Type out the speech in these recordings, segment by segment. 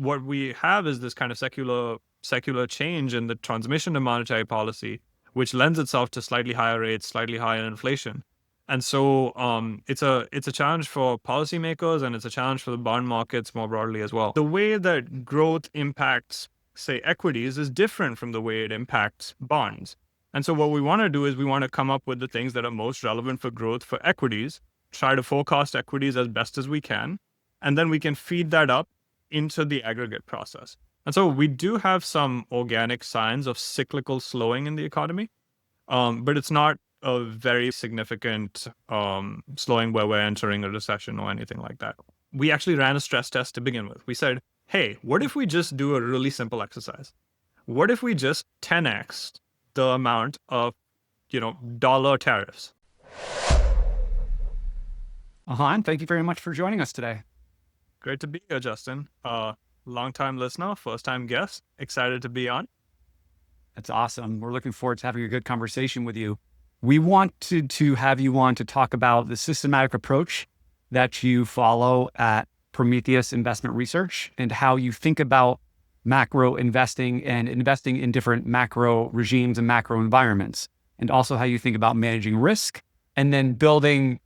what we have is this kind of secular change in the transmission of monetary policy, which lends itself to slightly higher rates, slightly higher inflation. And so it's a challenge for policymakers, and it's a challenge for the bond markets more broadly as well. The way that growth impacts, say, equities is different from the way it impacts bonds. And so what we want to do is we want to come up with the things that are most relevant for growth for equities, try to forecast equities as best as we can, and then we can feed that up into the aggregate process. And so we do have some organic signs of cyclical slowing in the economy, but it's not a very significant slowing where we're entering a recession or anything like that. We actually ran a stress test to begin with. We said, hey, what if we just do a really simple exercise? What if we just 10x the amount of, dollar tariffs? Aahan, thank you very much for joining us today. Great to be here, Justin. Long-time listener, first-time guest. Excited to be on. That's awesome. We're looking forward to having a good conversation with you. We wanted to have you on to talk about the systematic approach that you follow at Prometheus Investment Research and how you think about macro investing and investing in different macro regimes and macro environments, and also how you think about managing risk and then building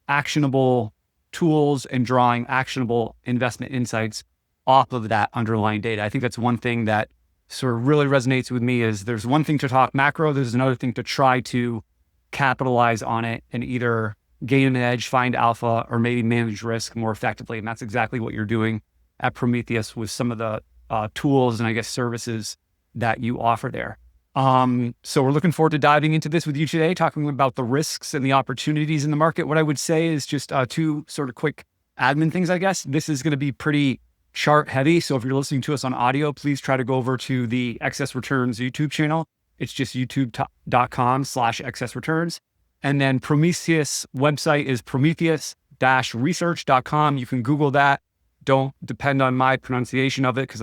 actionable tools and drawing actionable investment insights off of that underlying data. I think that's one thing that sort of really resonates with me is there's one thing to talk macro, there's another thing to try to capitalize on it and either gain an edge, find alpha, or maybe manage risk more effectively. And that's exactly what you're doing at Prometheus with some of the tools and I guess services that you offer there. So we're looking forward to diving into this with you today, talking about the risks and the opportunities in the market. What I would say is just two sort of quick admin things, I guess. This is going to be pretty chart heavy. So if you're listening to us on audio, please try to go over to the Excess Returns YouTube channel. It's just youtube.com/excess returns. And then Prometheus website is prometheus-research.com. You can Google that. Don't depend on my pronunciation of it because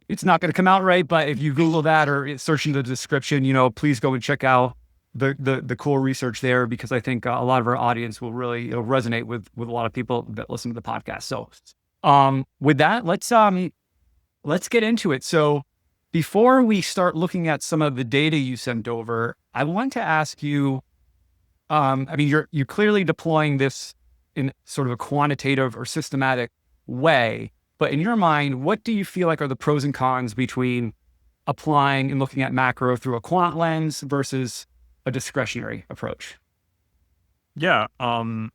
it's not going to come out right. But if you Google that or search in the description, please go and check out the cool research there, because I think a lot of our audience will really resonate with a lot of people that listen to the podcast. So with that, let's get into it. So before we start looking at some of the data you sent over, I want to ask you, you're clearly deploying this in sort of a quantitative or systematic way, but in your mind, what do you feel like are the pros and cons between applying and looking at macro through a quant lens versus a discretionary approach? Yeah, I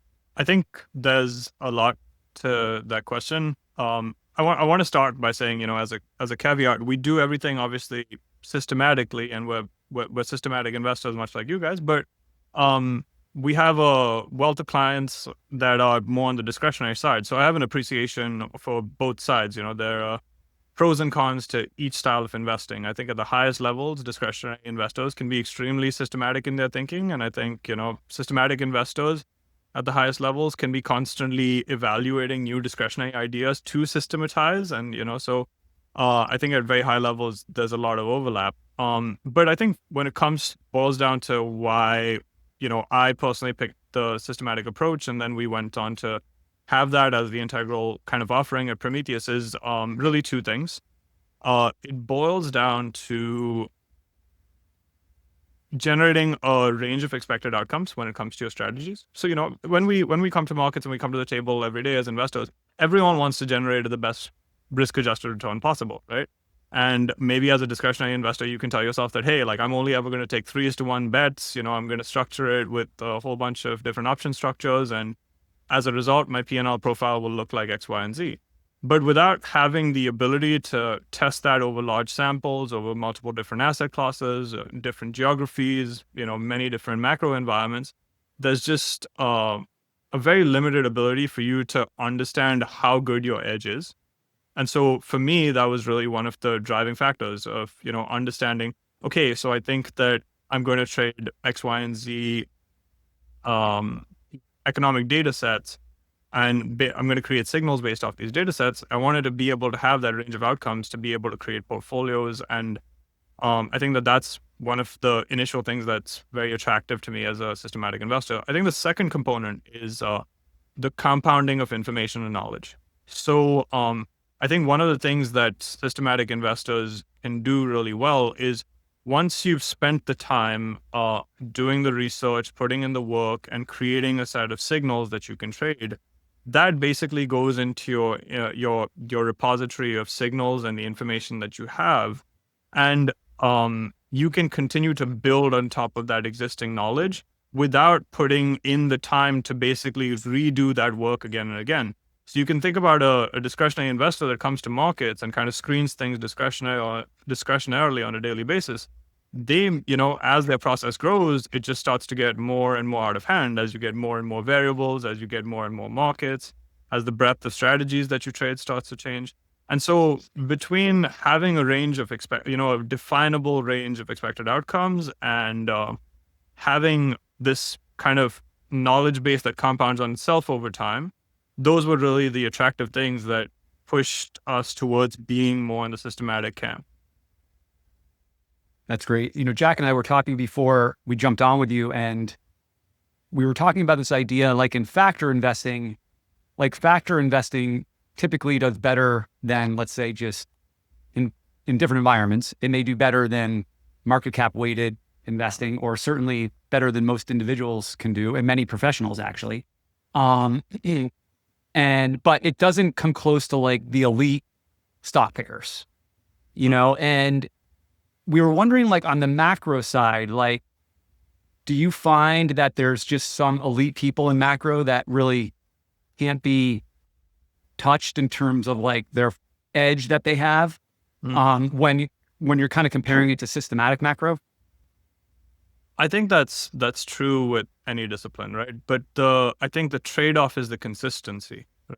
think there's a lot to that question. I want to start by saying, as a caveat, we do everything obviously systematically, and we're systematic investors, much like you guys. But we have a wealth of clients that are more on the discretionary side. So I have an appreciation for both sides. There are pros and cons to each style of investing. I think at the highest levels, discretionary investors can be extremely systematic in their thinking, and I think systematic investors at the highest levels can be constantly evaluating new discretionary ideas to systematize. And, I think at very high levels, there's a lot of overlap. But I think when it boils down to why, I personally picked the systematic approach, and then we went on to have that as the integral kind of offering at Prometheus is really two things. It boils down to generating a range of expected outcomes when it comes to your strategies. So, when we come to markets and we come to the table every day as investors, everyone wants to generate the best risk-adjusted return possible, right? And maybe as a discretionary investor, you can tell yourself that, hey, I'm only ever going to take 3:1 bets. I'm going to structure it with a whole bunch of different option structures. And as a result, my P&L profile will look like X, Y, and Z. But without having the ability to test that over large samples, over multiple different asset classes, different geographies, many different macro environments, there's just a very limited ability for you to understand how good your edge is. And so for me, that was really one of the driving factors of, understanding, okay, so I think that I'm going to trade X, Y, and Z economic data sets, and I'm going to create signals based off these data sets. I wanted to be able to have that range of outcomes to be able to create portfolios. And I think that that's one of the initial things that's very attractive to me as a systematic investor. I think the second component is the compounding of information and knowledge. So I think one of the things that systematic investors can do really well is once you've spent the time doing the research, putting in the work, and creating a set of signals that you can trade, that basically goes into your repository of signals and the information that you have, and you can continue to build on top of that existing knowledge without putting in the time to basically redo that work again and again. So you can think about a discretionary investor that comes to markets and kind of screens things discretionarily on a daily basis. They, as their process grows, it just starts to get more and more out of hand as you get more and more variables, as you get more and more markets, as the breadth of strategies that you trade starts to change. And so between having a range of a definable range of expected outcomes and having this kind of knowledge base that compounds on itself over time, those were really the attractive things that pushed us towards being more in the systematic camp. That's great. Jack and I were talking before we jumped on with you, and we were talking about this idea, like in factor investing typically does better than, let's say, just in different environments. It may do better than market cap weighted investing, or certainly better than most individuals can do, and many professionals actually. But it doesn't come close to like the elite stock pickers, and we were wondering, like on the macro side, like, do you find that there's just some elite people in macro that really can't be touched in terms of like their edge that they have when you're kind of comparing it to systematic macro? I think that's true with any discipline, right? But I think the trade-off is the consistency. Right?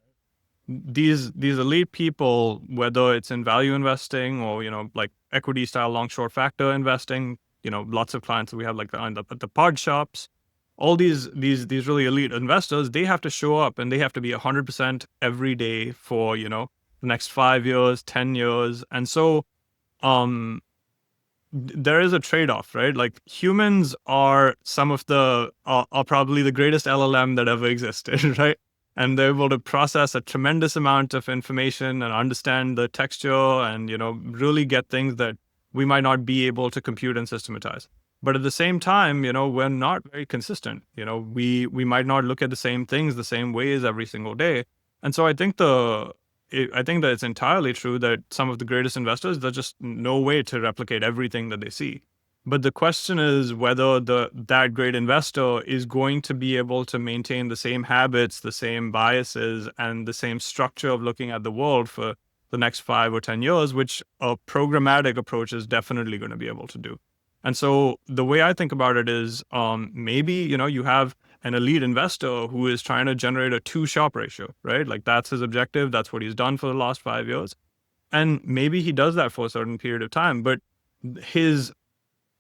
These elite people, whether it's in value investing or like equity style long short factor investing, lots of clients that we have like the pod shops, all these really elite investors, they have to show up and they have to be 100% every day for the next 5 years, 10 years, and so there is a trade-off, right? Like humans are are probably the greatest LLM that ever existed, right? And they're able to process a tremendous amount of information and understand the texture and, really get things that we might not be able to compute and systematize. But at the same time, we're not very consistent. We might not look at the same things the same ways every single day. And so I think that it's entirely true that some of the greatest investors, there's just no way to replicate everything that they see. But the question is whether that great investor is going to be able to maintain the same habits, the same biases, and the same structure of looking at the world for the next 5 or 10 years, which a programmatic approach is definitely going to be able to do. And so the way I think about it is maybe, you have an elite investor who is trying to generate a 2 Sharpe ratio, right? Like that's his objective. That's what he's done for the last 5 years. And maybe he does that for a certain period of time, but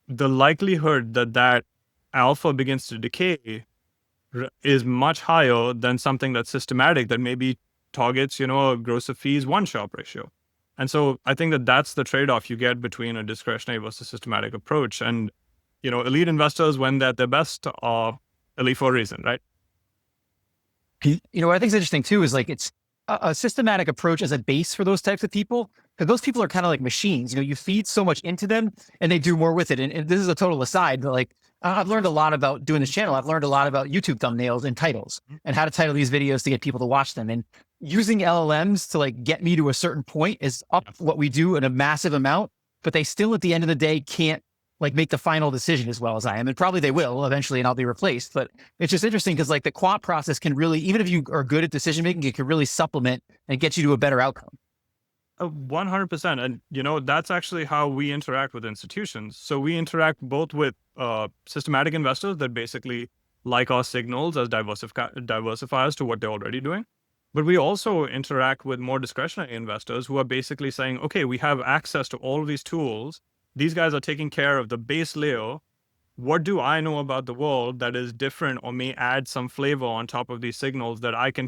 the likelihood that alpha begins to decay is much higher than something that's systematic that maybe targets, a gross of fees 1 Sharpe ratio. And so I think that's the trade-off you get between a discretionary versus systematic approach. And, elite investors, when they're at their best, are elite for a reason, right? What I think is interesting too is like it's a systematic approach as a base for those types of people, because those people are kind of like machines. You feed so much into them and they do more with it. And this is a total aside, but like I've learned a lot about doing this channel. I've learned a lot about YouTube thumbnails and titles and how to title these videos to get people to watch them. And using LLMs to like get me to a certain point is up what we do in a massive amount, but they still at the end of the day can't like make the final decision as well as I am. And probably they will eventually and I'll be replaced. But it's just interesting because like the quant process can really, even if you are good at decision making, it can really supplement and get you to a better outcome. 100%. And, that's actually how we interact with institutions. So we interact both with systematic investors that basically like our signals as diversifiers to what they're already doing. But we also interact with more discretionary investors who are basically saying, okay, we have access to all of these tools. These guys are taking care of the base layer. What do I know about the world that is different or may add some flavor on top of these signals that I can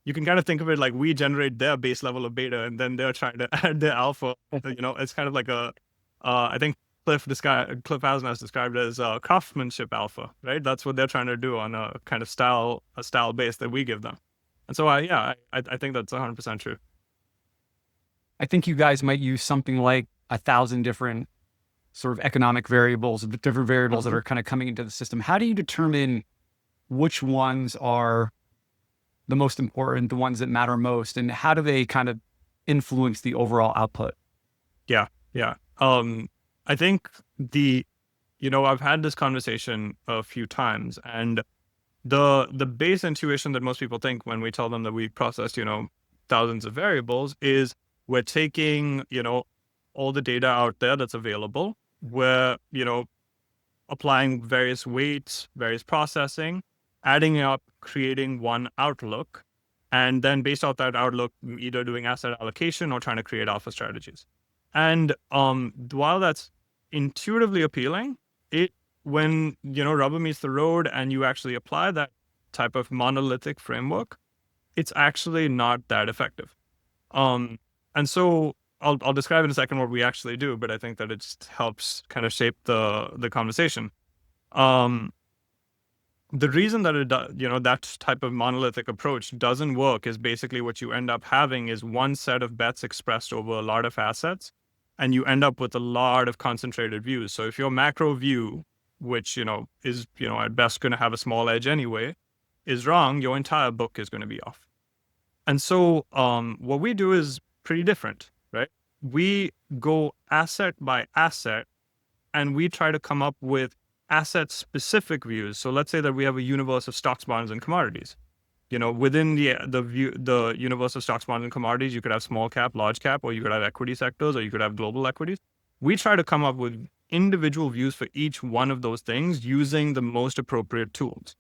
you can kind of think of it like we generate their base level of beta and then they're trying to add their alpha. It's kind of like I think Cliff Hazen has described it as craftsmanship alpha, right? That's what they're trying to do on a kind of style base that we give them. And so I think that's 100% true. I think you guys might use something like 1,000 different sort of economic variables, different variables that are kind of coming into the system. How do you determine which ones are the most important, the ones that matter most, and how do they kind of influence the overall output? Yeah, yeah. I think I've had this conversation a few times, and the base intuition that most people think when we tell them that we processed, thousands of variables is we're taking, all the data out there that's available. We're, applying various weights, various processing, adding it up, creating one outlook, and then based off that outlook, either doing asset allocation or trying to create alpha strategies. And while that's intuitively appealing, it when rubber meets the road and you actually apply that type of monolithic framework, it's actually not that effective. And so I'll describe in a second what we actually do, but I think that it just helps kind of shape the conversation. Um, the reason that that type of monolithic approach doesn't work is basically what you end up having is one set of bets expressed over a lot of assets, and you end up with a lot of concentrated views. So if your macro view, which is at best going to have a small edge anyway, is wrong, your entire book is going to be off. And so what we do is pretty different, right? We go asset by asset, and we try to come up with asset-specific views. So let's say that we have a universe of stocks, bonds, and commodities. Within the universe of stocks, bonds, and commodities, you could have small cap, large cap, or you could have equity sectors, or you could have global equities. We try to come up with individual views for each one of those things using the most appropriate tools.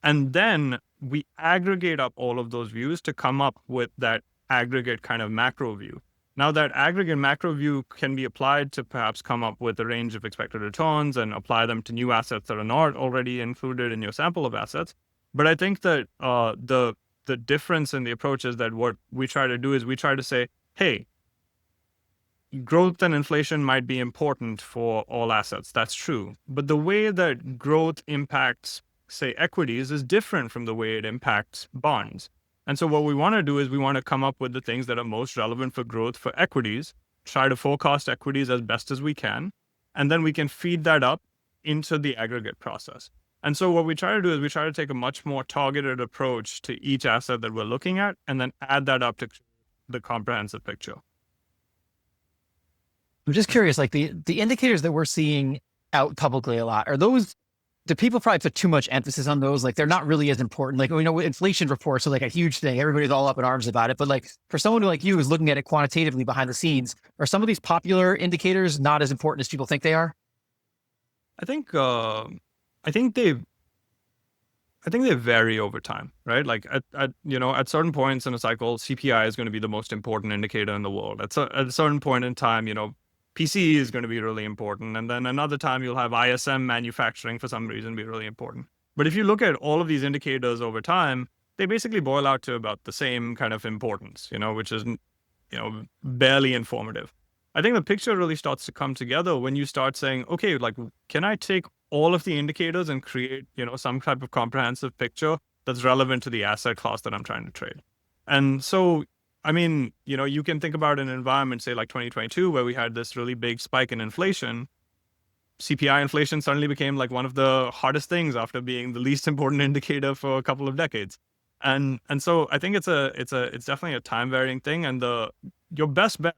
And then we aggregate up all of those views to come up with that aggregate kind of macro view. Now, that aggregate macro view can be applied to perhaps come up with a range of expected returns and apply them to new assets that are not already included in your sample of assets. But I think that the difference in the approach is that what we try to do is we try to say, hey, growth and inflation might be important for all assets. That's true. But the way that growth impacts, say, equities is different from the way it impacts bonds. And so what we want to do is we want to come up with the things that are most relevant for growth for equities, try to forecast equities as best as we can, and then we can feed that up into the aggregate process. And so what we try to do is we try to take a much more targeted approach to each asset that we're looking at, and then add that up to the comprehensive picture. I'm just curious, like the indicators that we're seeing out publicly a lot, are those, do people probably put too much emphasis on those? Like they're not really as important. Like, inflation reports are like a huge thing. Everybody's all up in arms about it. But like for someone who like you is looking at it quantitatively behind the scenes, are some of these popular indicators not as important as people think they are? I think they vary over time, right? Like at certain points in a cycle, CPI is going to be the most important indicator in the world. At a certain point in time, PCE is going to be really important. And then another time you'll have ISM manufacturing for some reason be really important. But if you look at all of these indicators over time, they basically boil out to about the same kind of importance, which is, barely informative. I think the picture really starts to come together when you start saying, okay, like, can I take all of the indicators and create, some type of comprehensive picture that's relevant to the asset class that I'm trying to trade? And so, I mean, you can think about an environment, say like 2022, where we had this really big spike in inflation. CPI inflation suddenly became like one of the hardest things after being the least important indicator for a couple of decades. And so I think it's definitely a time varying thing. And your best bet,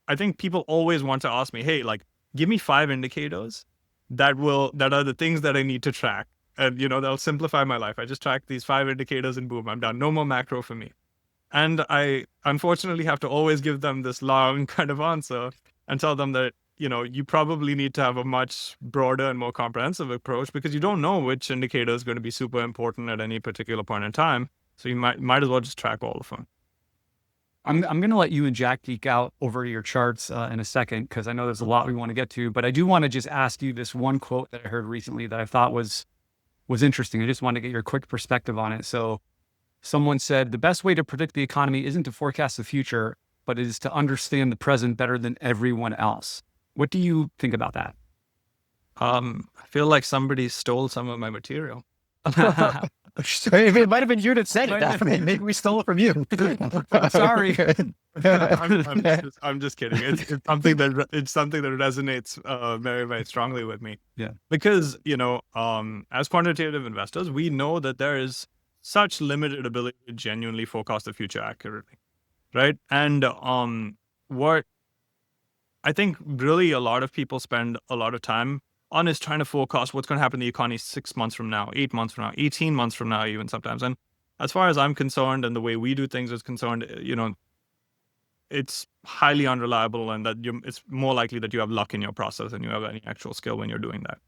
I think people always want to ask me, hey, like, give me 5 indicators that are the things that I need to track. And, they'll simplify my life. I just track these 5 indicators and boom, I'm done. No more macro for me. And I unfortunately have to always give them this long kind of answer and tell them that, you probably need to have a much broader and more comprehensive approach because you don't know which indicator is going to be super important at any particular point in time. So you might as well just track all of them. I'm going to let you and Jack geek out over your charts in a second, because I know there's a lot we want to get to, but I do want to just ask you this one quote that I heard recently that I thought was interesting. I just want to get your quick perspective on it. So someone said, the best way to predict the economy isn't to forecast the future, but it is to understand the present better than everyone else. What do you think about that? I feel like somebody stole some of my material. It might have been you that said it. Maybe we stole it from you. Sorry. I'm just kidding. It's something that resonates very, very strongly with me. Yeah. Because, as quantitative investors, we know that there is such limited ability to genuinely forecast the future accurately, right? And what I think really a lot of people spend a lot of time on is trying to forecast what's going to happen in the economy 6 months from now, 8 months from now, 18 months from now, even sometimes. And as far as I'm concerned and the way we do things is concerned, it's highly unreliable, and that it's more likely that you have luck in your process than you have any actual skill when you're doing that.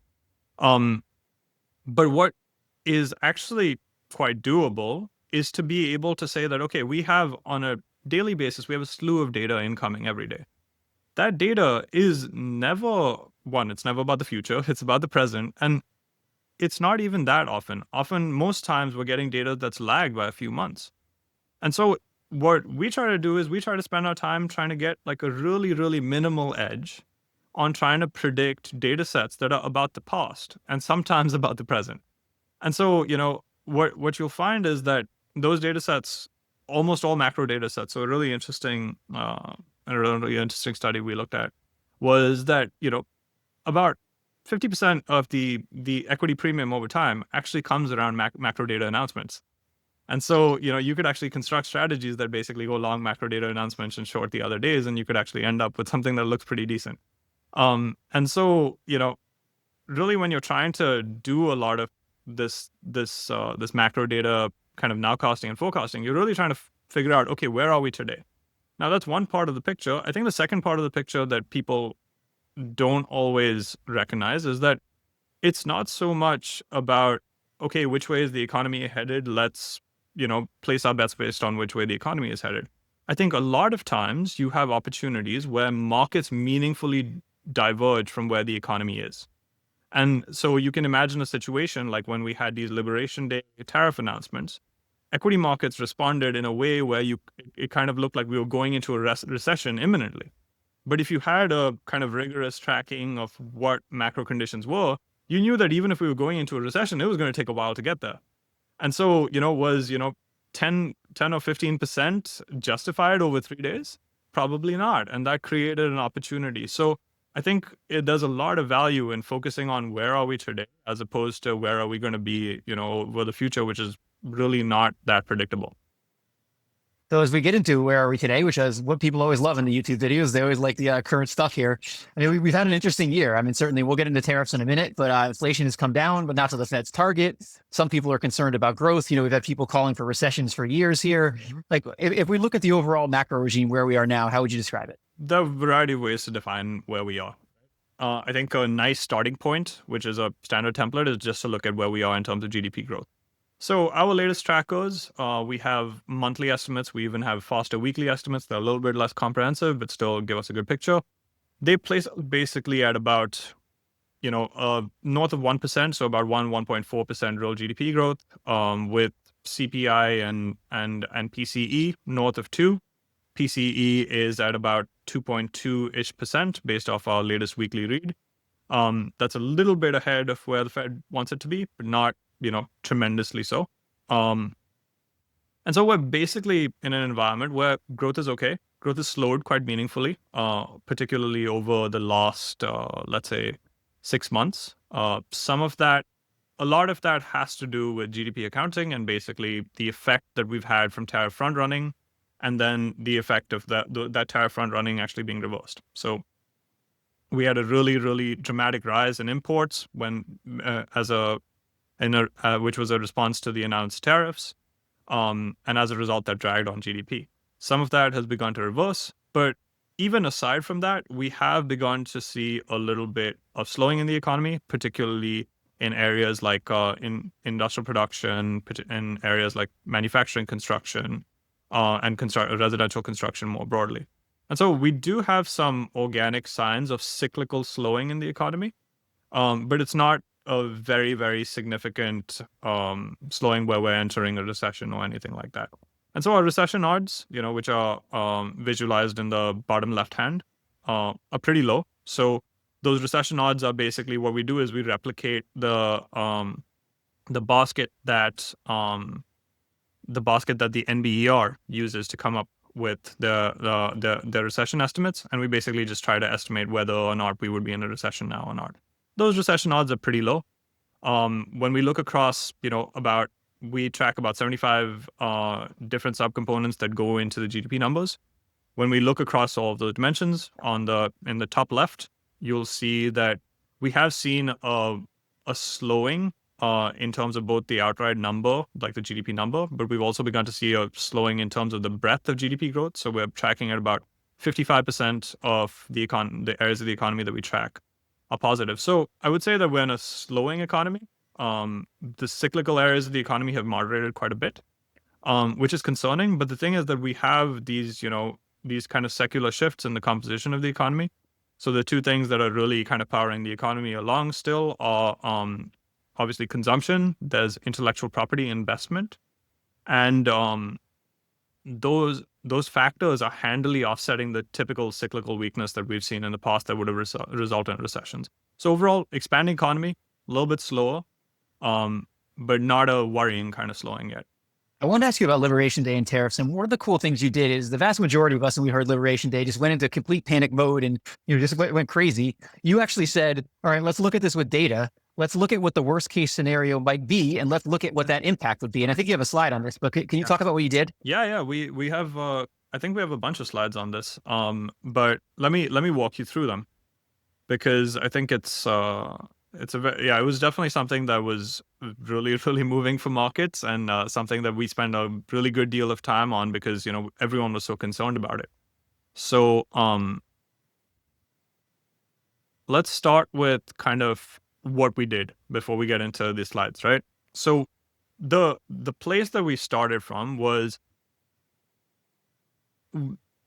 But what is actually quite doable is to be able to say that, okay, we have on a daily basis, we have a slew of data incoming every day. That data is never it's never about the future. It's about the present. And it's not even that often. Most times we're getting data that's lagged by a few months. And so what we try to do is we try to spend our time trying to get like a really, really minimal edge on trying to predict data sets that are about the past and sometimes about the present. And so, what you'll find is that those data sets, almost all macro data sets, so a really interesting study we looked at was that, about 50% of the equity premium over time actually comes around macro data announcements. And so, you could actually construct strategies that basically go long macro data announcements and short the other days, and you could actually end up with something that looks pretty decent. And so, really when you're trying to do a lot of this macro data kind of nowcasting and forecasting, you're really trying to figure out, okay, where are we today? Now that's one part of the picture. I think the second part of the picture that people don't always recognize is that it's not so much about, okay, which way is the economy headed? Let's, place our bets based on which way the economy is headed. I think a lot of times you have opportunities where markets meaningfully diverge from where the economy is. And so you can imagine a situation like when we had these Liberation Day tariff announcements, equity markets responded in a way where it kind of looked like we were going into a recession imminently. But if you had a kind of rigorous tracking of what macro conditions were, you knew that even if we were going into a recession, it was going to take a while to get there. And so, was, 10 or 15% justified over 3 days? Probably not. And that created an opportunity. So I think there's a lot of value in focusing on where are we today, as opposed to where are we going to be, over the future, which is really not that predictable. So as we get into where are we today, which is what people always love in the YouTube videos, they always like the current stuff here. I mean, we've had an interesting year. I mean, certainly we'll get into tariffs in a minute, but inflation has come down, but not to the Fed's target. Some people are concerned about growth. We've had people calling for recessions for years here. Like if we look at the overall macro regime where we are now, how would you describe it? There are a variety of ways to define where we are. I think a nice starting point, which is a standard template, is just to look at where we are in terms of GDP growth. So our latest trackers, we have monthly estimates. We even have faster weekly estimates. They're a little bit less comprehensive, but still give us a good picture. They place basically at about, north of 1%, so about 1.4% real GDP growth, with CPI and PCE north of 2. PCE is at about 2.2-ish% based off our latest weekly read. That's a little bit ahead of where the Fed wants it to be, but not, tremendously so. And so we're basically in an environment where growth is okay. Growth has slowed quite meaningfully, particularly over the last, let's say, 6 months. A lot of that has to do with GDP accounting and basically the effect that we've had from tariff front running, and then the effect of that tariff front running actually being reversed. So we had a really, really dramatic rise in imports which was a response to the announced tariffs. And as a result, that dragged on GDP. Some of that has begun to reverse, but even aside from that, we have begun to see a little bit of slowing in the economy, particularly in areas like in industrial production, in areas like manufacturing, construction, and residential construction more broadly. And so we do have some organic signs of cyclical slowing in the economy, but it's not a very, very significant slowing where we're entering a recession or anything like that. And so our recession odds, which are visualized in the bottom left hand, are pretty low. So those recession odds are basically what we do is we replicate the the basket that the NBER uses to come up with the recession estimates, and we basically just try to estimate whether or not we would be in a recession now or not. Those recession odds are pretty low. When we look across, we track about 75 different subcomponents that go into the GDP numbers. When we look across all of those dimensions in the top left, you'll see that we have seen a slowing in terms of both the outright number, like the GDP number, but we've also begun to see a slowing in terms of the breadth of GDP growth. So we're tracking at about 55% of the areas of the economy that we track are positive. So I would say that we're in a slowing economy. The cyclical areas of the economy have moderated quite a bit, which is concerning. But the thing is that we have these kind of secular shifts in the composition of the economy. So the two things that are really kind of powering the economy along still are obviously consumption. There's intellectual property investment, and those factors are handily offsetting the typical cyclical weakness that we've seen in the past that would have resulted in recessions. So overall, expanding economy, a little bit slower, but not a worrying kind of slowing yet. I wanted to ask you about Liberation Day and tariffs. And one of the cool things you did is the vast majority of us, when we heard Liberation Day, just went into complete panic mode and just went crazy. You actually said, all right, let's look at this with data. Let's look at what the worst case scenario might be, and let's look at what that impact would be. And I think you have a slide on this, but can you talk about what you did? Yeah. We have I think we have a bunch of slides on this. But let me walk you through them, because I think it was definitely something that was really, really moving for markets, and something that we spent a really good deal of time on because, everyone was so concerned about it. So let's start with kind of what we did before we get into the slides, right? So the place that we started from was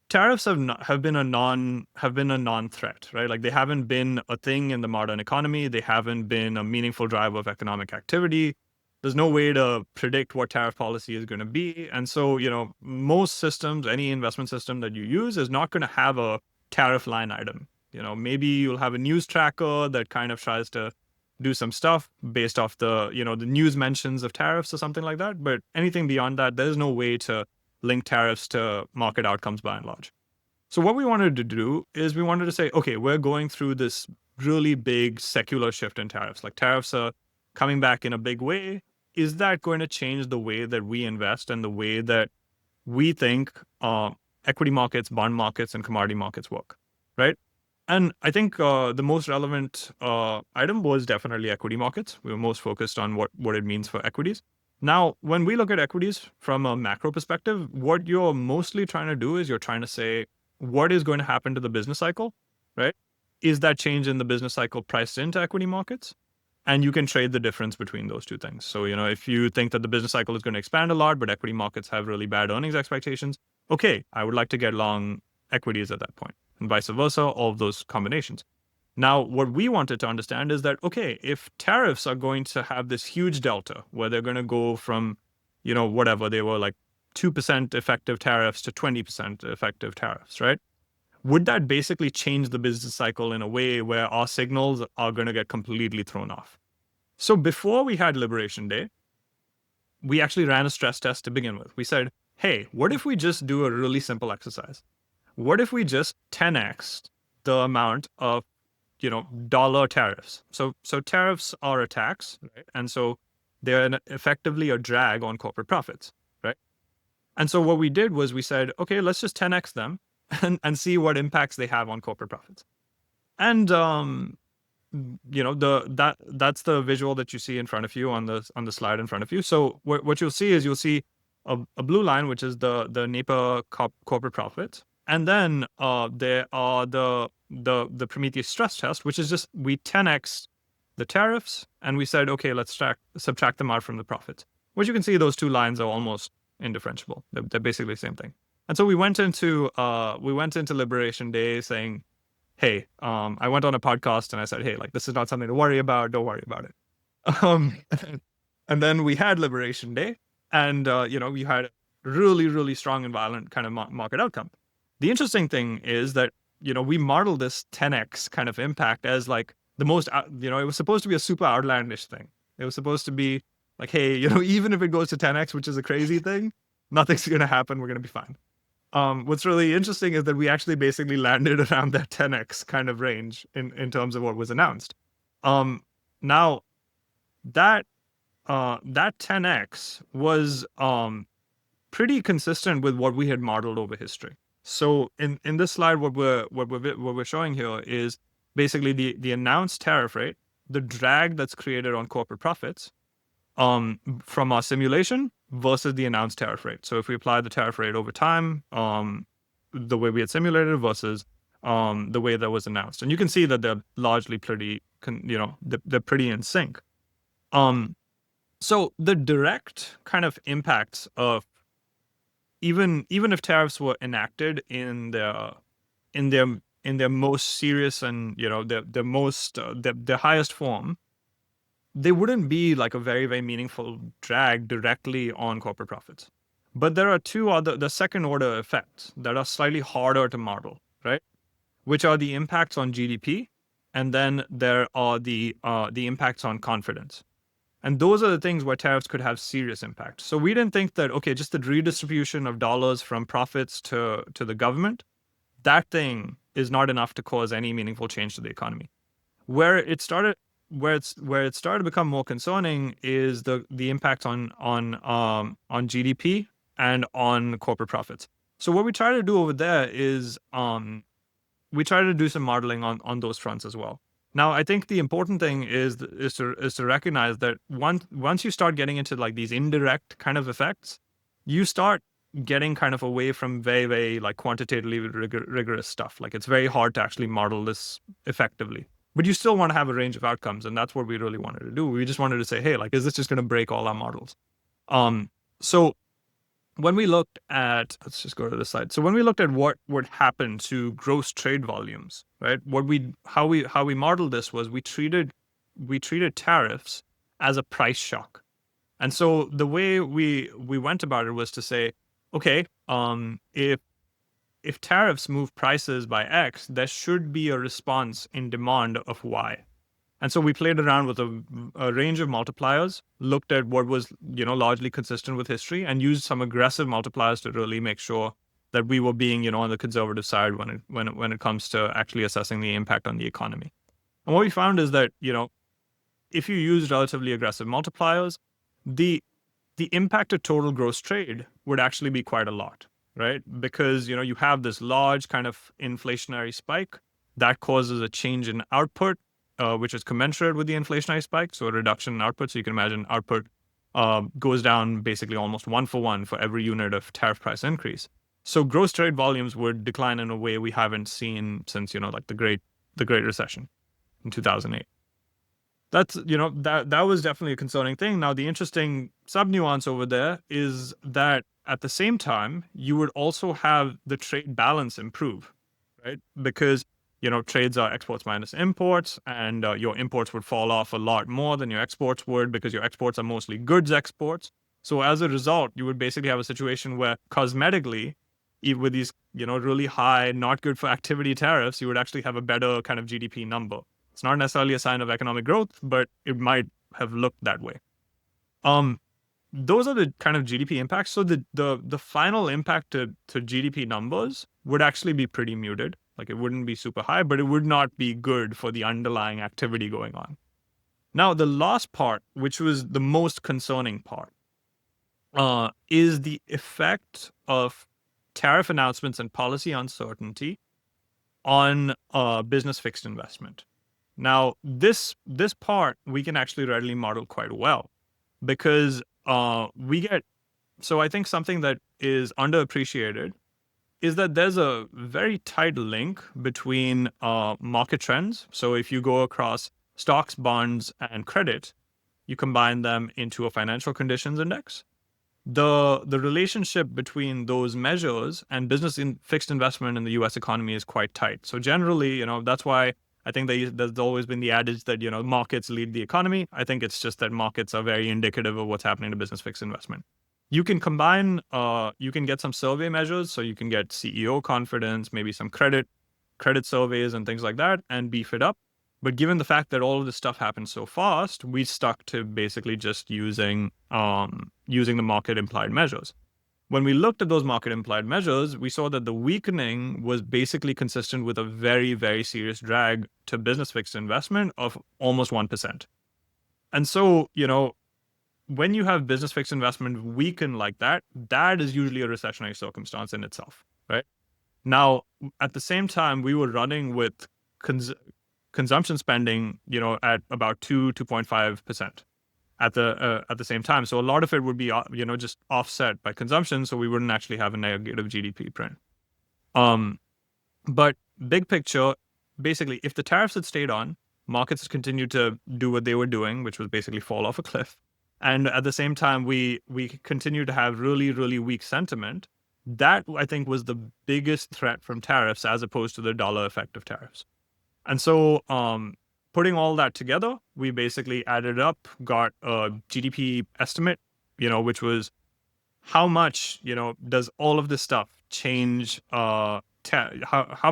tariffs have been a non-threat, right? Like, they haven't been a thing in the modern economy. They haven't been a meaningful driver of economic activity. There's no way to predict what tariff policy is going to be. And so, most systems, any investment system that you use is not going to have a tariff line item. Maybe you'll have a news tracker that kind of tries to do some stuff based off the news mentions of tariffs or something like that. But anything beyond that, there's no way to link tariffs to market outcomes by and large. So what we wanted to do is we wanted to say, okay, we're going through this really big secular shift in tariffs. Like, tariffs are coming back in a big way. Is that going to change the way that we invest and the way that we think equity markets, bond markets, and commodity markets work, right? And I think the most relevant item was definitely equity markets. We were most focused on what it means for equities. Now, when we look at equities from a macro perspective, what you're mostly trying to do is you're trying to say, what is going to happen to the business cycle, right? Is that change in the business cycle priced into equity markets? And you can trade the difference between those two things. So, if you think that the business cycle is going to expand a lot, but equity markets have really bad earnings expectations, okay, I would like to get long equities at that point, and vice versa, all of those combinations. Now, what we wanted to understand is that, okay, if tariffs are going to have this huge delta where they're going to go from, whatever, they were like 2% effective tariffs to 20% effective tariffs, right? Would that basically change the business cycle in a way where our signals are going to get completely thrown off? So before we had Liberation Day, we actually ran a stress test to begin with. We said, hey, what if we just do a really simple exercise? What if we just 10x the amount of dollar tariffs? So tariffs are a tax, right? And so they're effectively a drag on corporate profits, right? And so what we did was we said, okay, let's just 10x them and see what impacts they have on corporate profits. And that's the visual that you see in front of you on the slide in front of you. So what you'll see is a blue line, which is the NAPA corporate profits. And then there are the Prometheus stress test, which is just we 10x the tariffs, and we said, okay, let's subtract them out from the profits. Which you can see, those two lines are almost indifferentiable. They're basically the same thing. And so we went into Liberation Day saying, hey, I went on a podcast and I said, hey, like, this is not something to worry about. Don't worry about it. And then we had Liberation Day, and we had a really, really strong and violent kind of market outcome. The interesting thing is that, we modeled this 10x kind of impact as like the most, it was supposed to be a super outlandish thing. It was supposed to be Like, hey, even if it goes to 10x, which is a crazy thing, nothing's going to happen. We're going to be fine. What's really interesting is that we actually basically landed around that 10x kind of range in terms of what was announced. Now that that 10x was pretty consistent with what we had modeled over history. So in this slide, what we're showing here is basically the announced tariff rate, the drag that's created on corporate profits, from our simulation versus the announced tariff rate. So if we apply the tariff rate over time, the way we had simulated versus the way that was announced, and you can see that they're largely pretty, they're pretty in sync. So the direct kind of impacts of even if tariffs were enacted in their most serious and their most their highest form, they wouldn't be like a very, very meaningful drag directly on corporate profits. But there are the second order effects that are slightly harder to model, right? Which are the impacts on GDP, and then there are the impacts on confidence. And those are the things where tariffs could have serious impact. So we didn't think that, okay, just the redistribution of dollars from profits to the government, that thing is not enough to cause any meaningful change to the economy. Where it started to become more concerning is the impact on GDP and on corporate profits. So what we try to do over there is we try to do some modeling on those fronts as well. Now, I think the important thing is to recognize that once you start getting into like these indirect kind of effects, you start getting kind of away from very, very like quantitatively rigorous stuff. Like it's very hard to actually model this effectively. But you still want to have a range of outcomes, and that's what we really wanted to do. We just wanted to say, hey, like, is this just going to break all our models? So when we looked at, let's just go to the side. So when we looked at what would happen to gross trade volumes, right? How we modeled this was we treated tariffs as a price shock. And so the way we went about it was to say, okay, if tariffs move prices by X, there should be a response in demand of Y. And so we played around with a range of multipliers, looked at what was, largely consistent with history, and used some aggressive multipliers to really make sure that we were being, on the conservative side when it comes to actually assessing the impact on the economy. And what we found is that, if you use relatively aggressive multipliers, the impact of total gross trade would actually be quite a lot, right? Because, you have this large kind of inflationary spike that causes a change in output, which is commensurate with the inflationary spike, so a reduction in output. So you can imagine output goes down basically almost 1-for-1 for every unit of tariff price increase. So gross trade volumes would decline in a way we haven't seen since, like the Great Recession in 2008. That's, that was definitely a concerning thing. Now, the interesting sub-nuance over there is that at the same time, you would also have the trade balance improve, right? Because trades are exports minus imports, and your imports would fall off a lot more than your exports would because your exports are mostly goods exports. So as a result, you would basically have a situation where cosmetically, even with these, really high, not good for activity tariffs, you would actually have a better kind of GDP number. It's not necessarily a sign of economic growth, but it might have looked that way. Those are the kind of GDP impacts. So the final impact to GDP numbers would actually be pretty muted. Like it wouldn't be super high, but it would not be good for the underlying activity going on. Now, the last part, which was the most concerning part, is the effect of tariff announcements and policy uncertainty on business fixed investment. Now, this part we can actually readily model quite well because so I think something that is underappreciated is that there's a very tight link between market trends. So if you go across stocks, bonds, and credit, you combine them into a financial conditions index. The relationship between those measures and fixed investment in the U.S. economy is quite tight. So generally, that's why I think there's always been the adage that, markets lead the economy. I think it's just that markets are very indicative of what's happening to business fixed investment. You can combine, you can get some survey measures. So you can get CEO confidence, maybe some credit surveys and things like that, and beef it up. But given the fact that all of this stuff happened so fast, we stuck to basically just using the market implied measures. When we looked at those market implied measures, we saw that the weakening was basically consistent with a very, very serious drag to business fixed investment of almost 1%. And so, when you have business fixed investment weaken like that, that is usually a recessionary circumstance in itself, right? Now, at the same time, we were running with consumption spending, at about 2.5% at the same time. So a lot of it would be, just offset by consumption, so we wouldn't actually have a negative GDP print. But big picture, basically, if the tariffs had stayed on, markets continued to do what they were doing, which was basically fall off a cliff. And at the same time, we continue to have really, really weak sentiment. That, I think, was the biggest threat from tariffs as opposed to the dollar effect of tariffs. And so putting all that together, we basically added up, got a GDP estimate, which was how much, does all of this stuff change, how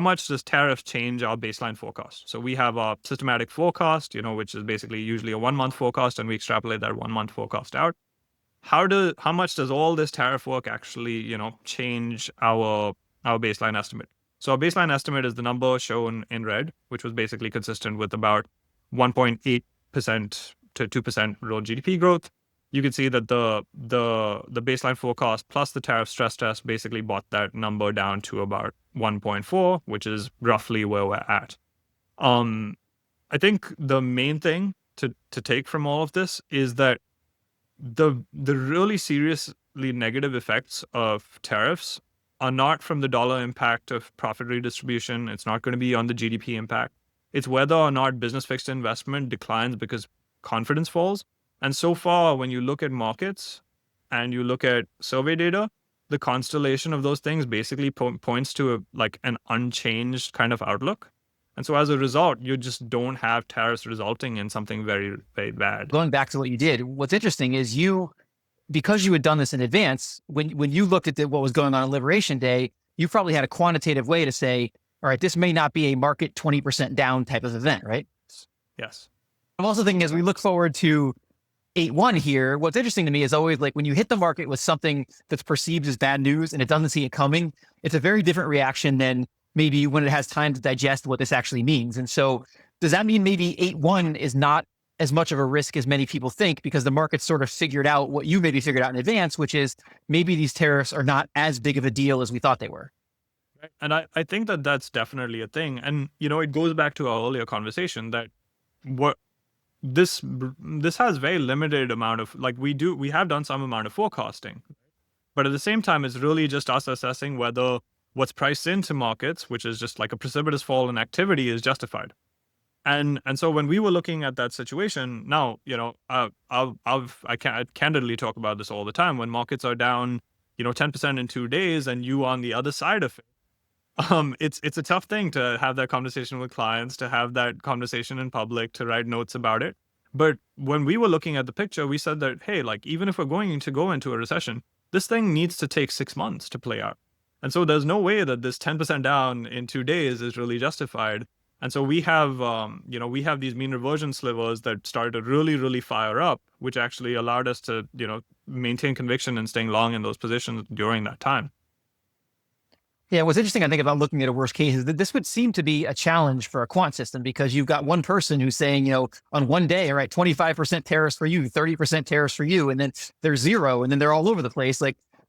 much does tariff change our baseline forecast? So we have a systematic forecast, which is basically usually a 1-month forecast, and we extrapolate that 1-month forecast out. How much does all this tariff work actually, change our baseline estimate? So our baseline estimate is the number shown in red, which was basically consistent with about 1.8% to 2% real GDP growth. You can see that the baseline forecast plus the tariff stress test basically brought that number down to about 1.4, which is roughly where we're at. I think the main thing to take from all of this is that the really seriously negative effects of tariffs are not from the dollar impact of profit redistribution. It's not going to be on the GDP impact. It's whether or not business fixed investment declines because confidence falls. And so far, when you look at markets and you look at survey data, the constellation of those things basically points to an unchanged kind of outlook. And so as a result, you just don't have tariffs resulting in something very, very bad. Going back to what you did, what's interesting is because you had done this in advance, when you looked at what was going on Liberation Day, you probably had a quantitative way to say, all right, this may not be a market 20% down type of event, right? Yes. I'm also thinking as we look forward to 8-1 here, what's interesting to me is always when you hit the market with something that's perceived as bad news and it doesn't see it coming, it's a very different reaction than maybe when it has time to digest what this actually means. And so does that mean maybe 8-1 is not as much of a risk as many people think because the market sort of figured out what you maybe figured out in advance, which is maybe these tariffs are not as big of a deal as we thought they were? Right. And I think that that's definitely a thing. And, it goes back to our earlier conversation that this has very limited amount of, we have done some amount of forecasting, but at the same time, it's really just us assessing whether what's priced into markets, which is just like a precipitous fall in activity, is justified. And so when we were looking at that situation, now, I candidly talk about this all the time. When markets are down, 10% in 2 days and you on the other side of it, it's a tough thing to have that conversation with clients, to have that conversation in public, to write notes about it. But when we were looking at the picture, we said that, hey, even if we're going to go into a recession, this thing needs to take 6 months to play out. And so there's no way that this 10% down in 2 days is really justified. And so we have, these mean reversion slivers that started to really, really fire up, which actually allowed us to, maintain conviction and staying long in those positions during that time. Yeah, what's interesting, I think, about looking at a worst case is that this would seem to be a challenge for a quant system because you've got one person who's saying, on one day, all right, 25% tariffs for you, 30% tariffs for you, and then there's 0, and then they're all over the place.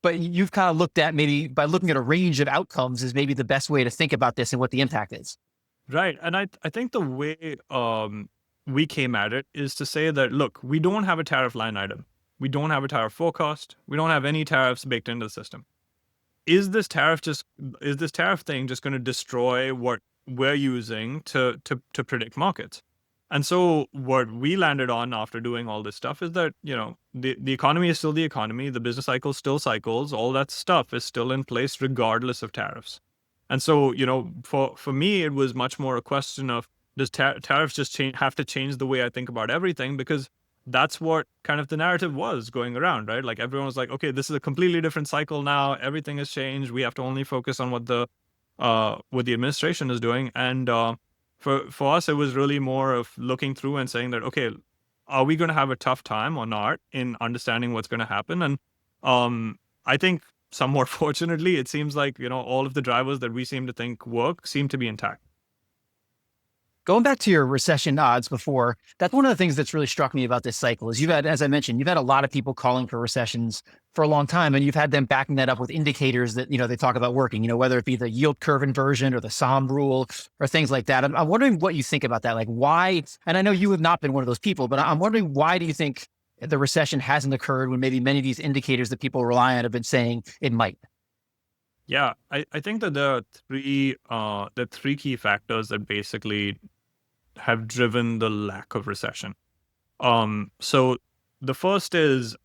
But you've kind of looked at maybe by looking at a range of outcomes is maybe the best way to think about this and what the impact is. Right. And I think the way we came at it is to say that, look, we don't have a tariff line item. We don't have a tariff forecast. We don't have any tariffs baked into the system. Is this tariff thing just going to destroy what we're using to predict markets? And so what we landed on after doing all this stuff is that, the economy is still the economy. The business cycle still cycles. All that stuff is still in place regardless of tariffs. And so, for me, it was much more a question of, does tariffs just have to change the way I think about everything? Because that's what kind of the narrative was going around, right? Everyone was like, okay, this is a completely different cycle now. Everything has changed. We have to only focus on what the administration is doing. And For us, it was really more of looking through and saying that, okay, are we going to have a tough time or not in understanding what's going to happen? And I think somewhat fortunately, it seems like, all of the drivers that we seem to think work seem to be intact. Going back to your recession odds before, that's one of the things that's really struck me about this cycle is you've had, as I mentioned, you've had a lot of people calling for recessions for a long time, and you've had them backing that up with indicators that, they talk about working, whether it be the yield curve inversion or the SOM rule or things like that. I'm wondering what you think about that. Like why, and I know you have not been one of those people, but I'm wondering why do you think the recession hasn't occurred when maybe many of these indicators that people rely on have been saying it might? Yeah, I think that there are three key factors that basically have driven the lack of recession. So the first is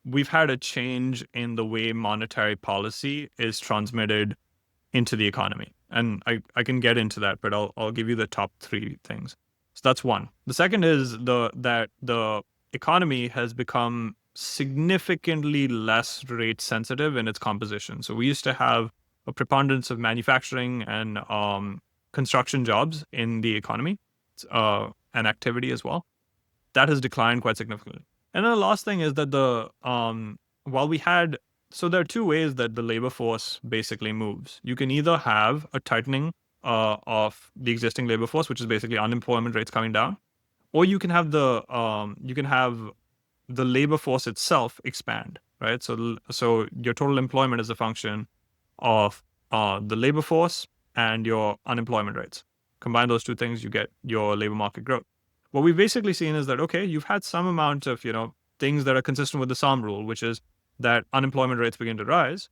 we've had a change in the way monetary policy is transmitted into the economy. And I can get into that, but I'll give you the top three things. So that's one. The second is that the economy has become significantly less rate sensitive in its composition. So we used to have a preponderance of manufacturing and construction jobs in the economy, and activity as well. That has declined quite significantly. And then the last thing is that while we had, so there are two ways that the labor force basically moves. You can either have a tightening of the existing labor force, which is basically unemployment rates coming down, or you can have the labor force itself expand, right? So your total employment is a function of the labor force and your unemployment rates. Combine those two things, you get your labor market growth. What we've basically seen is that, okay, you've had some amount of, things that are consistent with the SOM rule, which is that unemployment rates begin to rise,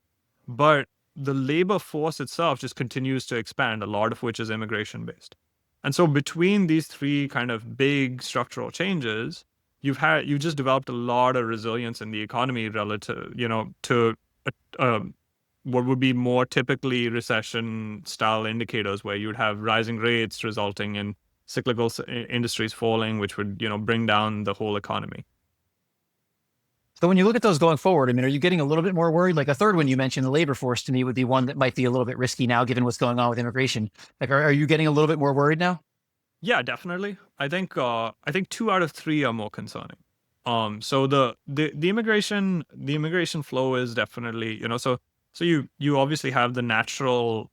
but the labor force itself just continues to expand, a lot of which is immigration based. And so between these three kind of big structural changes, you've just developed a lot of resilience in the economy relative, to what would be more typically recession style indicators where you'd have rising rates resulting in cyclical industries falling, which would, bring down the whole economy. So when you look at those going forward, I mean, are you getting a little bit more worried? Like a third one you mentioned, the labor force, to me would be one that might be a little bit risky now, given what's going on with immigration. Like, are you getting a little bit more worried now? Yeah, definitely. I think 2 out of 3 are more concerning. So the immigration flow is definitely, so you obviously have the natural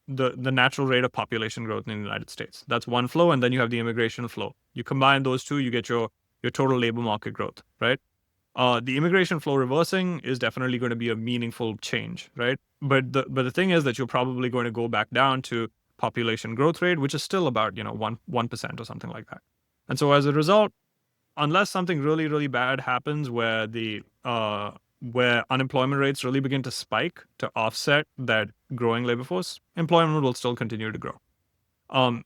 rate of population growth in the United States. That's one flow, and then you have the immigration flow. You combine those two, you get your total labor market growth, right? The immigration flow reversing is definitely going to be a meaningful change, right? But the thing is that you're probably going to go back down to population growth rate, which is still about 1% or something like that. And so as a result, unless something really really bad happens where unemployment rates really begin to spike to offset that growing labor force, employment will still continue to grow.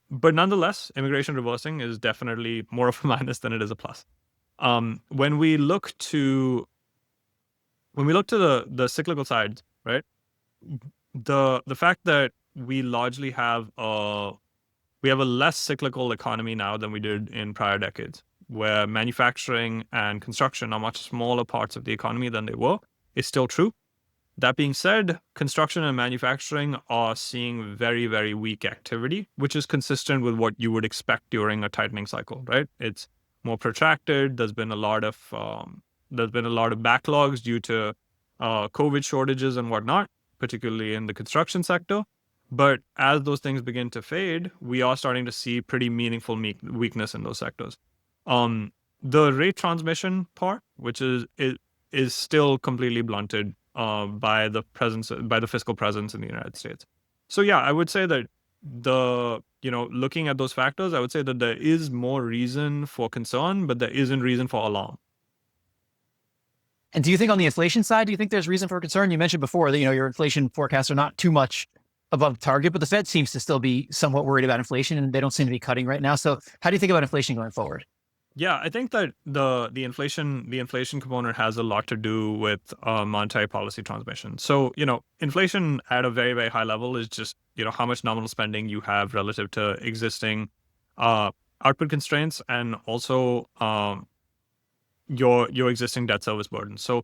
But nonetheless, immigration reversing is definitely more of a minus than it is a plus. When we look to the cyclical side, right? The fact that we largely have a less cyclical economy now than we did in prior decades, where manufacturing and construction are much smaller parts of the economy than they were, is still true. That being said, construction and manufacturing are seeing very, very weak activity, which is consistent with what you would expect during a tightening cycle, right? It's more protracted. There's been a lot of backlogs due to COVID shortages and whatnot, particularly in the construction sector. But as those things begin to fade, we are starting to see pretty meaningful weakness in those sectors. The rate transmission part, which is still completely blunted by the fiscal presence in the United States. So yeah, I would say that looking at those factors, I would say that there is more reason for concern, but there isn't reason for alarm. And do you think on the inflation side, do you think there's reason for concern? You mentioned before that, your inflation forecasts are not too much above target, but the Fed seems to still be somewhat worried about inflation and they don't seem to be cutting right now. So how do you think about inflation going forward? Yeah, I think that the inflation component has a lot to do with monetary policy transmission. So, inflation at a very, very high level is just, how much nominal spending you have relative to existing output constraints and also your existing debt service burden. So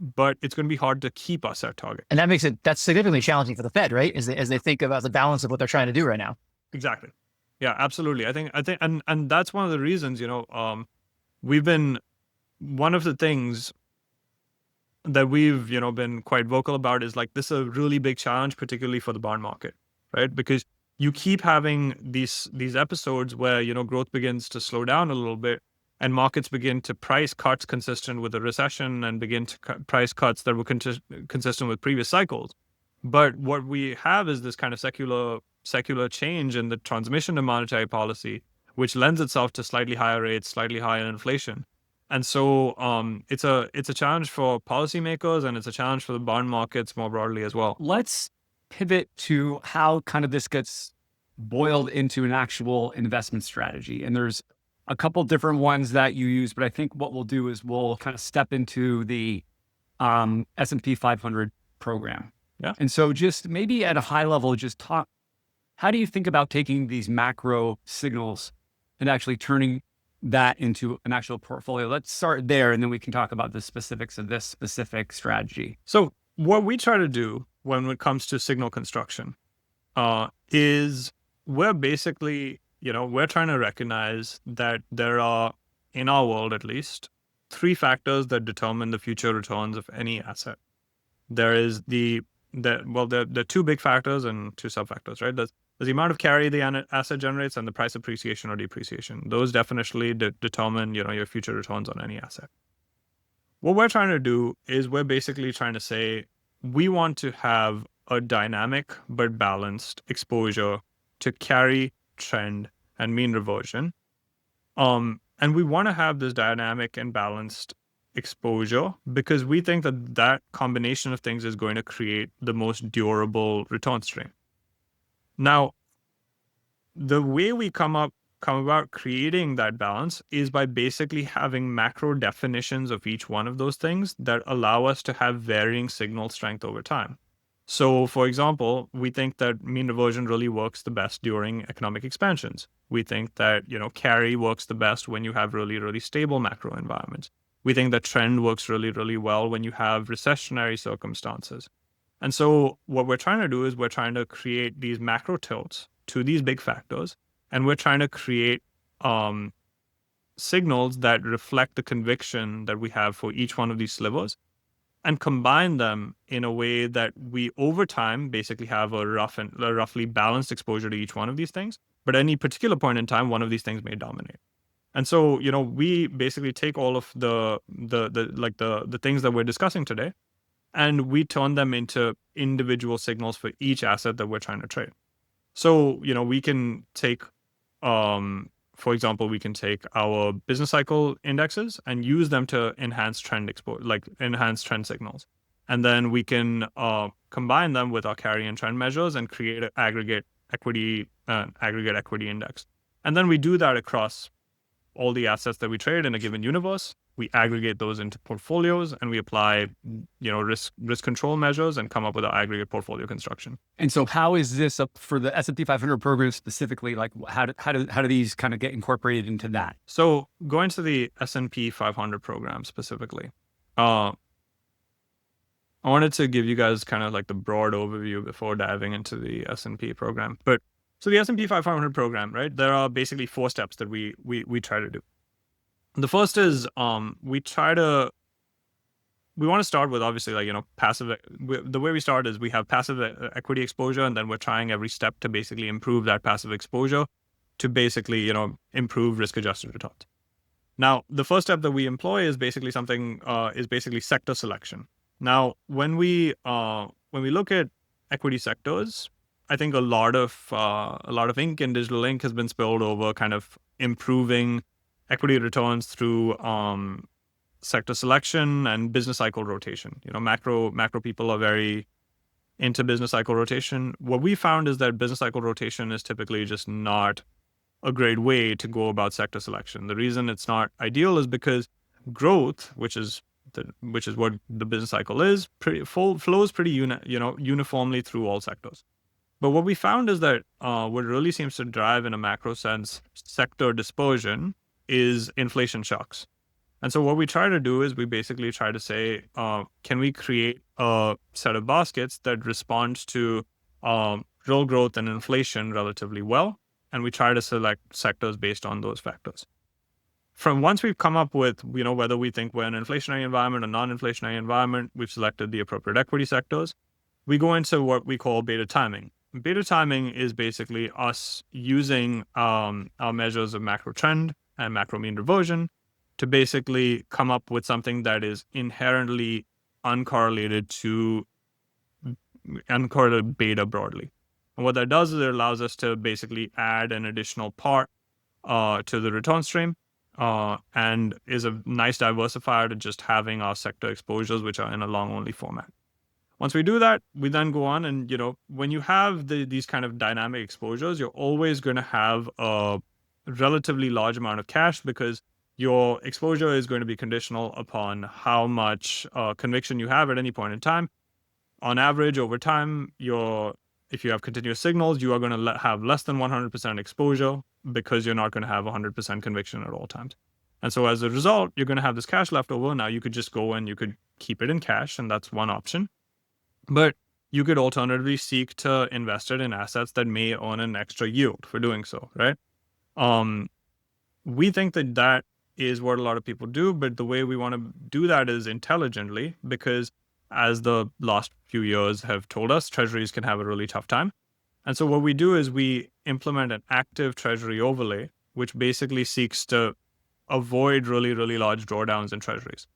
but it's going to be hard to keep us at target. And that's significantly challenging for the Fed, right? As they think about the balance of what they're trying to do right now. Exactly. Yeah, absolutely. I think, and that's one of the reasons, we've been, one of the things that we've, been quite vocal about is like, this is a really big challenge, particularly for the bond market, right? Because you keep having these episodes where, growth begins to slow down a little bit and markets begin to price cuts consistent with a recession and begin to price cuts that were consistent with previous cycles. But what we have is this kind of secular change in the transmission of monetary policy, which lends itself to slightly higher rates, slightly higher inflation. And so it's a challenge for policymakers, and it's a challenge for the bond markets more broadly as well. Let's pivot to how kind of this gets boiled into an actual investment strategy. And there's a couple different ones that you use, but I think what we'll do is we'll kind of step into the S&P 500 program. Yeah. And so just maybe at a high level, just talk, how do you think about taking these macro signals and actually turning that into an actual portfolio? Let's start there, and then we can talk about the specifics of this specific strategy. So what we try to do when it comes to signal construction is we're basically, we're trying to recognize that there are, in our world at least, three factors that determine the future returns of any asset. There is there are two big factors and two sub-factors, right? There's the amount of carry the asset generates and the price appreciation or depreciation. Those definitely determine, your future returns on any asset. What we're trying to do is we're basically trying to say we want to have a dynamic but balanced exposure to carry, trend, and mean reversion. And we want to have this dynamic and balanced exposure because we think that combination of things is going to create the most durable return stream. Now, the way we come about creating that balance is by basically having macro definitions of each one of those things that allow us to have varying signal strength over time. So, for example, we think that mean reversion really works the best during economic expansions. We think that, carry works the best when you have really, really stable macro environments. We think that trend works really, really well when you have recessionary circumstances. And so what we're trying to do is we're trying to create these macro tilts to these big factors, and we're trying to create signals that reflect the conviction that we have for each one of these slivers and combine them in a way that we, over time, basically have a roughly balanced exposure to each one of these things. But at any particular point in time, one of these things may dominate. And so, we basically take all of the things that we're discussing today, and we turn them into individual signals for each asset that we're trying to trade. So, we can take, for example, we can take our business cycle indexes and use them to enhance trend signals. And then we can combine them with our carry and trend measures and create an aggregate equity index. And then we do that across all the assets that we trade in a given universe. We aggregate those into portfolios, and we apply, risk control measures and come up with an aggregate portfolio construction. And so, how is this up for the S&P 500 program specifically? Like, how do these kind of get incorporated into that? So, going to the S&P 500 program specifically, I wanted to give you guys kind of like the broad overview before diving into the S&P program. But so the S&P 500 program, right? There are basically 4 steps that we try to do. The first is we want to start with obviously passive. The way we start is we have passive equity exposure, and then we're trying every step to basically improve that passive exposure to basically improve risk-adjusted returns. Now, the first step that we employ is basically sector selection. Now, when we look at equity sectors, I think a lot of ink and digital ink has been spilled over kind of improving equity returns through sector selection and business cycle rotation. Macro people are very into business cycle rotation. What we found is that business cycle rotation is typically just not a great way to go about sector selection. The reason it's not ideal is because growth, which is what the business cycle is, flows pretty uniformly through all sectors. But what we found is that what really seems to drive in a macro sense sector dispersion is inflation shocks. And so what we try to do is we basically try to say, can we create a set of baskets that responds to real growth and inflation relatively well? And we try to select sectors based on those factors. From once we've come up with, whether we think we're in an inflationary environment or non-inflationary environment, we've selected the appropriate equity sectors. We go into what we call beta timing. Beta timing is basically us using our measures of macro trend and macro mean reversion to basically come up with something that is inherently uncorrelated beta broadly. And what that does is it allows us to basically add an additional part to the return stream and is a nice diversifier to just having our sector exposures, which are in a long only format. Once we do that, we then go on and, when you have these kind of dynamic exposures, you're always going to have a relatively large amount of cash because your exposure is going to be conditional upon how much conviction you have at any point in time. On average, over time, if you have continuous signals, you are going to have less than 100% exposure because you're not going to have 100% conviction at all times. And so as a result, you're going to have this cash left over. Now you could just go and you could keep it in cash, and that's one option. But you could alternatively seek to invest it in assets that may earn an extra yield for doing so, right? We think that is what a lot of people do, but the way we want to do that is intelligently because as the last few years have told us, treasuries can have a really tough time. And so what we do is we implement an active treasury overlay, which basically seeks to avoid really, really large drawdowns in treasuries.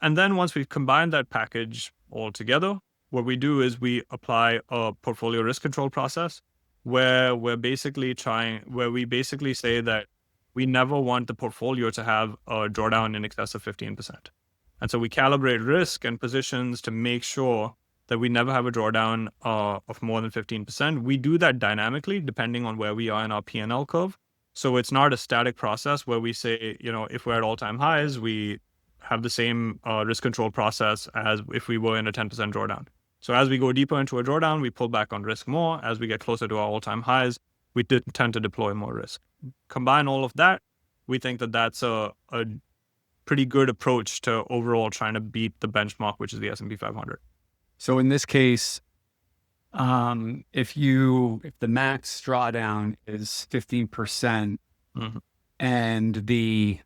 And then once we've combined that package all together, what we do is we apply a portfolio risk control process where we basically say that we never want the portfolio to have a drawdown in excess of 15%. And so we calibrate risk and positions to make sure that we never have a drawdown of more than 15%. We do that dynamically depending on where we are in our P&L curve. So it's not a static process where we say, if we're at all-time highs, we have the same risk control process as if we were in a 10% drawdown. So as we go deeper into a drawdown, we pull back on risk more. As we get closer to our all-time highs, we tend to deploy more risk. Combine all of that, we think that that's a pretty good approach to overall trying to beat the benchmark, which is the S&P 500. So in this case, if the max drawdown is 15% and the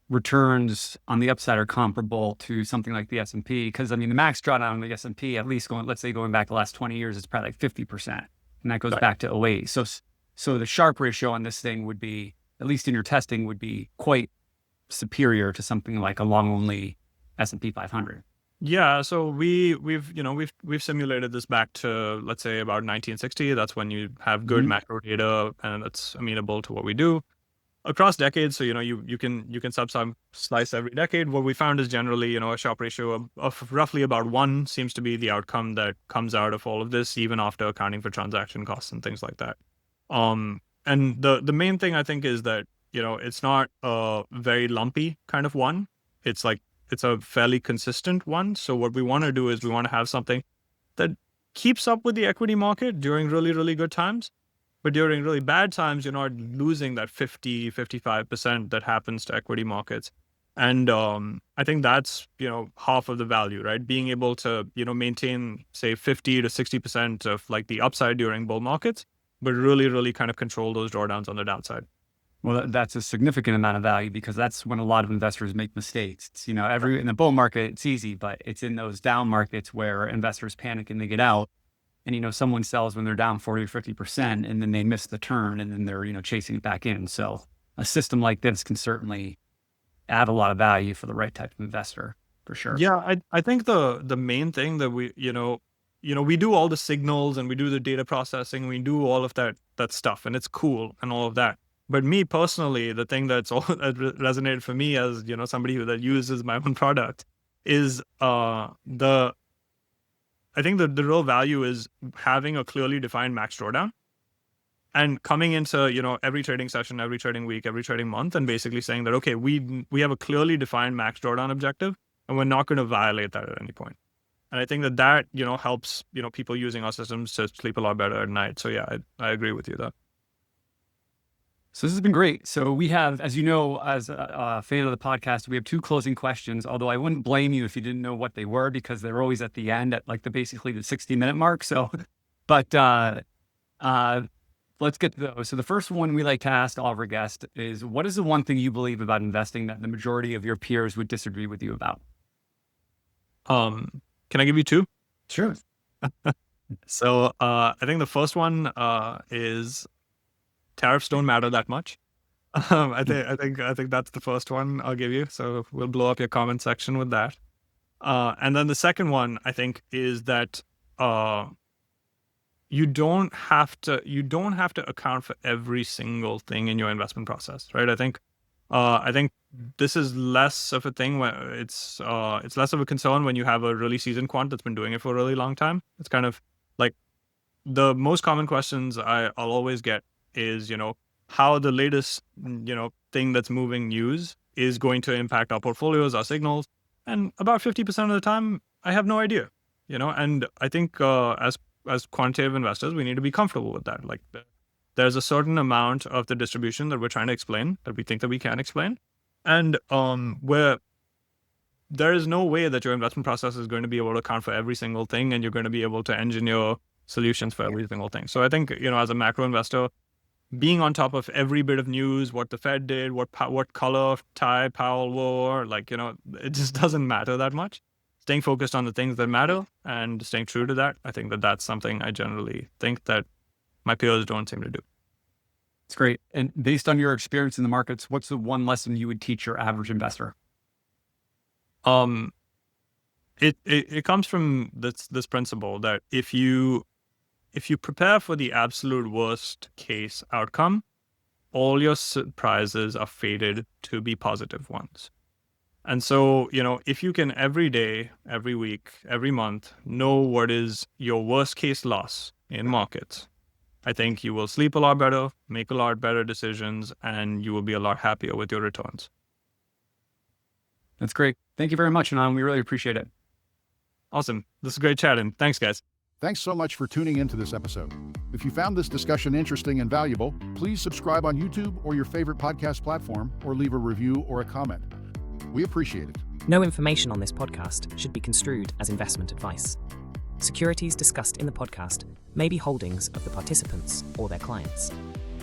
returns on the upside are comparable to something like the S&P, because the max drawdown on the S&P, at least going back the last 20 years, is probably like 50%, and that goes back to 08. So the Sharpe ratio on this thing would be, at least in your testing, would be quite superior to something like a long only S&P 500. Yeah, so we've simulated this back to, let's say, about 1960. That's when you have good macro data and it's amenable to what we do across decades. So you can slice every decade. What we found is generally a Sharpe ratio of roughly about 1 seems to be the outcome that comes out of all of this, even after accounting for transaction costs and things like that. And the main thing I think is that it's not a very lumpy kind of one. It's a fairly consistent one. So what we want to do is we want to have something that keeps up with the equity market during really, really good times. But during really bad times, you're not losing that 55% that happens to equity markets. And I think that's, half of the value, right? Being able to, maintain, say, 50 to 60% of like the upside during bull markets, but really, really kind of control those drawdowns on the downside. Well, that's a significant amount of value because that's when a lot of investors make mistakes. It's, in the bull market, it's easy, but it's in those down markets where investors panic and they get out. And, someone sells when they're down 40 or 50% and then they miss the turn and then they're, chasing it back in. So a system like this can certainly add a lot of value for the right type of investor, for sure. Yeah, I think the main thing that we do all the signals and we do the data processing, we do all of that stuff, and it's cool and all of that. But me personally, the thing that resonated for me as somebody that uses my own product is I think the real value is having a clearly defined max drawdown and coming into every trading session, every trading week, every trading month, and basically saying that okay, we have a clearly defined max drawdown objective, and we're not going to violate that at any point. And I think that helps people using our systems to sleep a lot better at night. So yeah, I agree with you there. So this has been great. So we have, as you know, as a fan of the podcast, we have 2 closing questions, although I wouldn't blame you if you didn't know what they were because they're always at the end at like basically the 60-minute mark. So, but let's get to those. So the first one we like to ask all of our guests is, what is the one thing you believe about investing that the majority of your peers would disagree with you about? Can I give you 2? Sure. So I think the first one is tariffs don't matter that much. I think that's the first one I'll give you. So we'll blow up your comment section with that. And then the second one I think is that you don't have to account for every single thing in your investment process, right? I think this is less of a thing when it's less of a concern when you have a really seasoned quant that's been doing it for a really long time. It's kind of like the most common questions I'll always get is, how the latest, thing that's moving news is going to impact our portfolios, our signals. And about 50% of the time, I have no idea, and I think as quantitative investors, we need to be comfortable with that. Like there's a certain amount of the distribution that we're trying to explain that we think that we can explain. And where there is no way that your investment process is going to be able to account for every single thing and you're going to be able to engineer solutions for every single thing. So I think, as a macro investor, being on top of every bit of news, what the Fed did, what color tie Powell wore, it just doesn't matter that much. Staying focused on the things that matter and staying true to that, I think that that's something I generally think that my peers don't seem to do. It's great. And based on your experience in the markets, what's the one lesson you would teach your average investor? It comes from this principle that if you prepare for the absolute worst case outcome, all your surprises are fated to be positive ones. And so, if you can every day, every week, every month, know what is your worst case loss in markets, I think you will sleep a lot better, make a lot better decisions, and you will be a lot happier with your returns. That's great. Thank you very much, Aahan. We really appreciate it. Awesome. This is great chatting. Thanks, guys. Thanks so much for tuning into this episode. If you found this discussion interesting and valuable, please subscribe on YouTube or your favorite podcast platform, or leave a review or a comment. We appreciate it. No information on this podcast should be construed as investment advice. Securities discussed in the podcast may be holdings of the participants or their clients.